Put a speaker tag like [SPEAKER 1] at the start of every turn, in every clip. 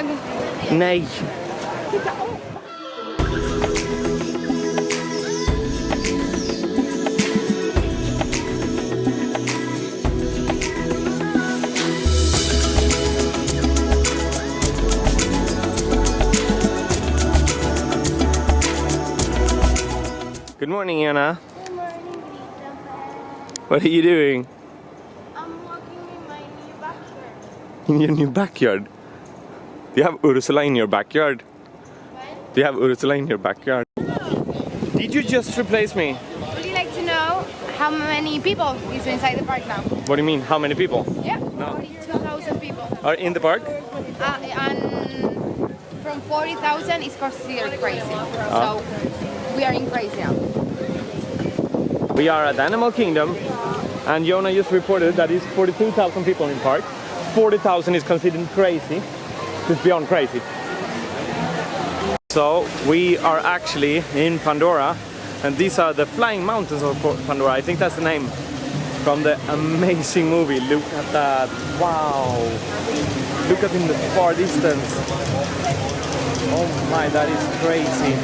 [SPEAKER 1] dag.
[SPEAKER 2] Nej. Good morning, Anna.
[SPEAKER 1] Good morning, Lisa.
[SPEAKER 2] What are you doing?
[SPEAKER 1] I'm walking in my new backyard.
[SPEAKER 2] In your new backyard? Do you have Ursula in your backyard?
[SPEAKER 1] What?
[SPEAKER 2] Do you have Ursula in your backyard? Did you just replace me?
[SPEAKER 1] Would you like to know how many people is inside the park now?
[SPEAKER 2] What do you mean? How many people
[SPEAKER 1] Yeah,
[SPEAKER 2] No.
[SPEAKER 1] 42,000 people.
[SPEAKER 2] are in the park?
[SPEAKER 1] And from 40,000 is considered crazy. So we are in crazy now.
[SPEAKER 2] We are at Animal Kingdom, and Jonah just reported that it's 42,000 people in the park. 40,000 is considered crazy. It's beyond crazy. So we are actually in Pandora, and these are the flying mountains of Pandora. I think that's the name from the amazing movie. Look at that! Wow! Look at in the far distance. Oh my, that is crazy.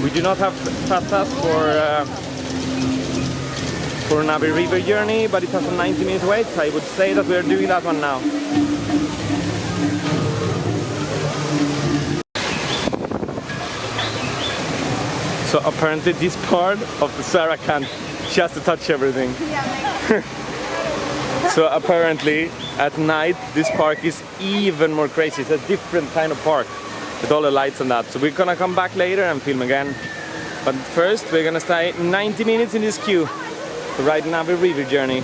[SPEAKER 2] We do not have Fastpass for Navi River journey, but it has a 90-minute wait. I would say that we are doing that one now. So apparently this part of the Sarah can't, she has to touch everything. So apparently at night this park is even more crazy. It's a different kind of park with all the lights and that. So we're gonna come back later and film again. But first we're gonna stay 90 minutes in this queue to ride Navi River journey.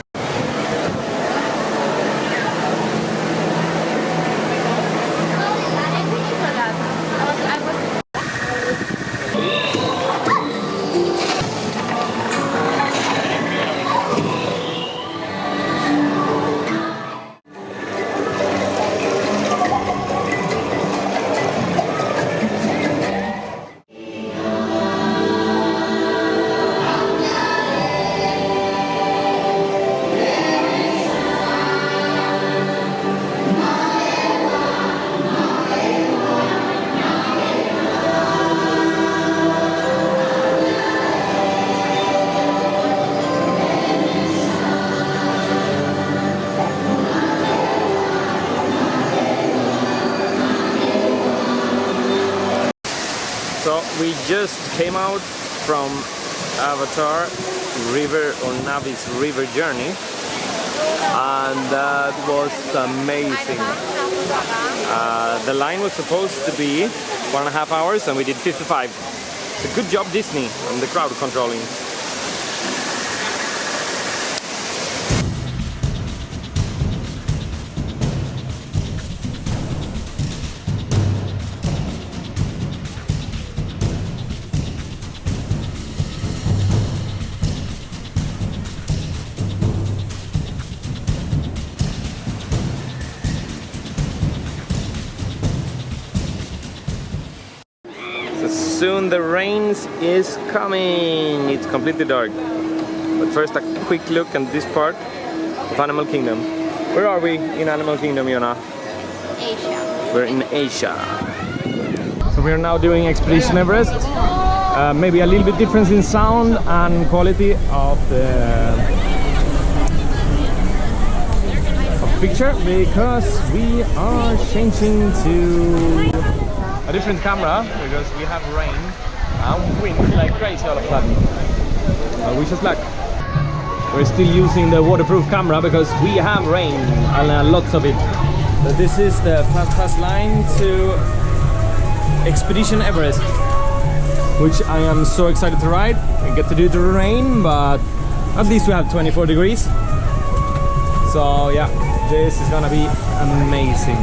[SPEAKER 2] So we just came out from Avatar River or Navi's river journey, and that was amazing. The line was supposed to be 1.5 hours and we did 55. So good job Disney on the crowd controlling. Soon the rain is coming. It's completely dark. But first a quick look at this part of Animal Kingdom. Where are we in Animal Kingdom, Jonna?
[SPEAKER 1] Asia.
[SPEAKER 2] We're in Asia. So we are now doing Expedition Everest. Maybe a little bit difference in sound and quality of the picture, because we are changing to a different camera because we have rain and wind like crazy all of a sudden. Wish us luck. We're still using the waterproof camera because we have rain and lots of it. So this is the Fastpass line to Expedition Everest, which I am so excited to ride. We get to do the rain, but at least we have 24 degrees. So yeah, this is gonna be amazing.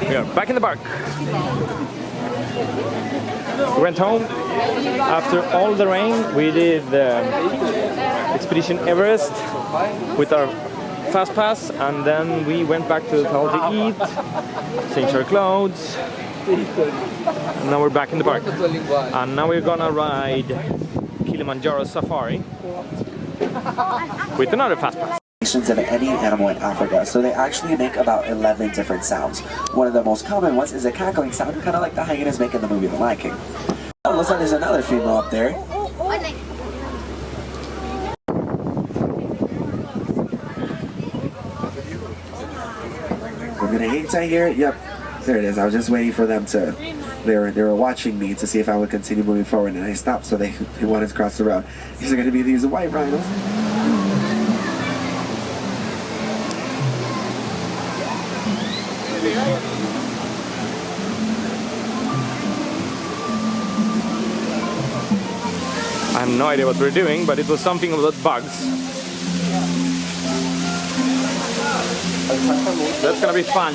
[SPEAKER 2] We are back in the park. We went home after all the rain. We did Expedition Everest with our Fastpass, and then we went back to the hotel to eat, change our clothes, and now we're back in the park. And now we're gonna ride Kilimanjaro Safari with another Fastpass.
[SPEAKER 3] of any animal in Africa, so they actually make about 11 different sounds. One of the most common ones is a cackling sound, kind of like the hyenas make in the movie The Lion King. Oh, looks like there's another female up there. We're gonna hang tight here. Yep, there it is. I was just waiting for them to. They were watching me to see if I would continue moving forward, and I stopped, so they wanted to cross the road. These are gonna be these white rhinos.
[SPEAKER 2] I have no idea what we're doing, but it was something about bugs. That's gonna be fun.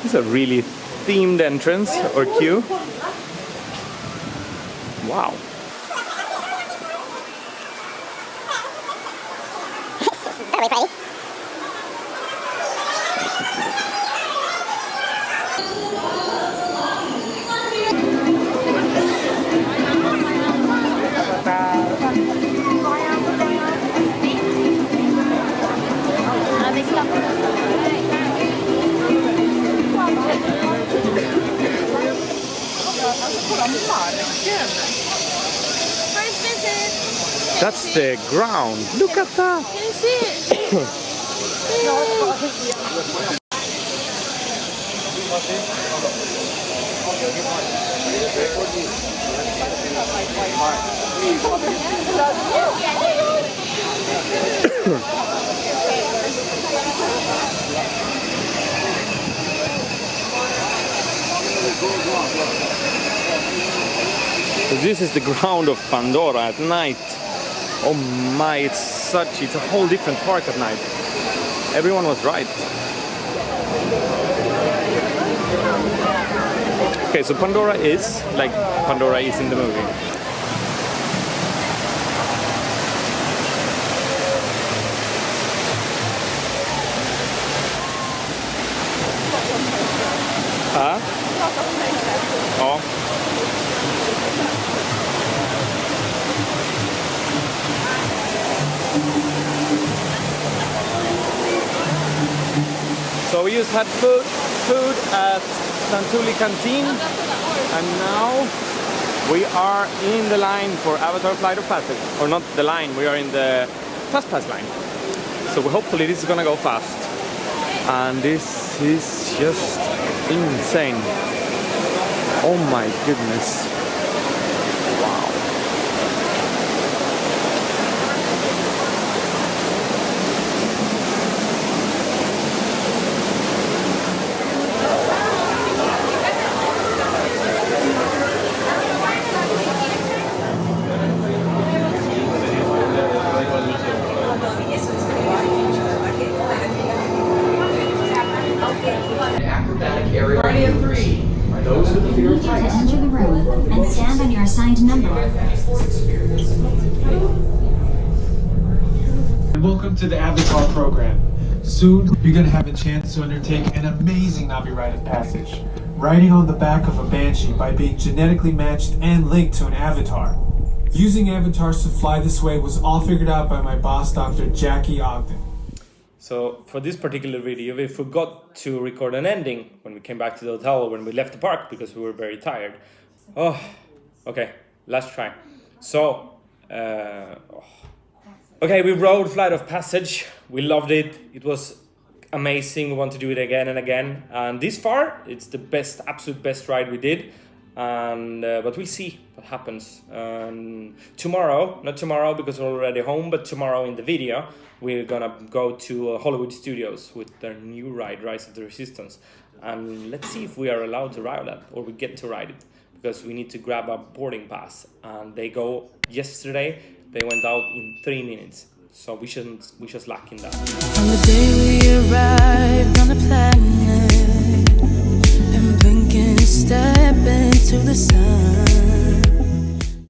[SPEAKER 2] It's a really themed entrance or queue. Wow.
[SPEAKER 4] Very pretty.
[SPEAKER 2] That's the ground. Look at that.
[SPEAKER 1] Can you see it?
[SPEAKER 2] So this is the ground of Pandora at night. Oh my, it's a whole different park at night. Everyone was right. Okay, so Pandora is like Pandora is in the movie. Huh? Oh. So we just had food at Santuli Canteen, and now we are in the line for Avatar Flight of Passage. Or not the line, we are in the Fastpass line. So hopefully this is gonna go fast. And this is just insane. Oh my goodness. Wow.
[SPEAKER 5] To enter the room and stand on your assigned number.
[SPEAKER 6] Welcome to the Avatar program. Soon, you're going to have a chance to undertake an amazing Navi rite of passage, riding on the back of a banshee by being genetically matched and linked to an avatar. Using avatars to fly this way was all figured out by my boss, Dr. Jackie Ogden.
[SPEAKER 2] So for this particular video, we forgot to record an ending when we came back to the hotel, when we left the park, because we were very tired. Oh, okay, let's try. So, okay, we rode Flight of Passage. We loved it. It was amazing. We want to do it again and again. And this far, it's the best, absolute best ride we did. And but we'll see what happens. Tomorrow, not tomorrow because we're already home, but tomorrow in the video, we're gonna go to Hollywood Studios with their new ride, Rise of the Resistance. And let's see if we are allowed to ride that, or we get to ride it, because we need to grab a boarding pass. And they go yesterday, they went out in 3 minutes. So we just lack in that.
[SPEAKER 7] On the day we arrived on the planet, and blinking step into the sun.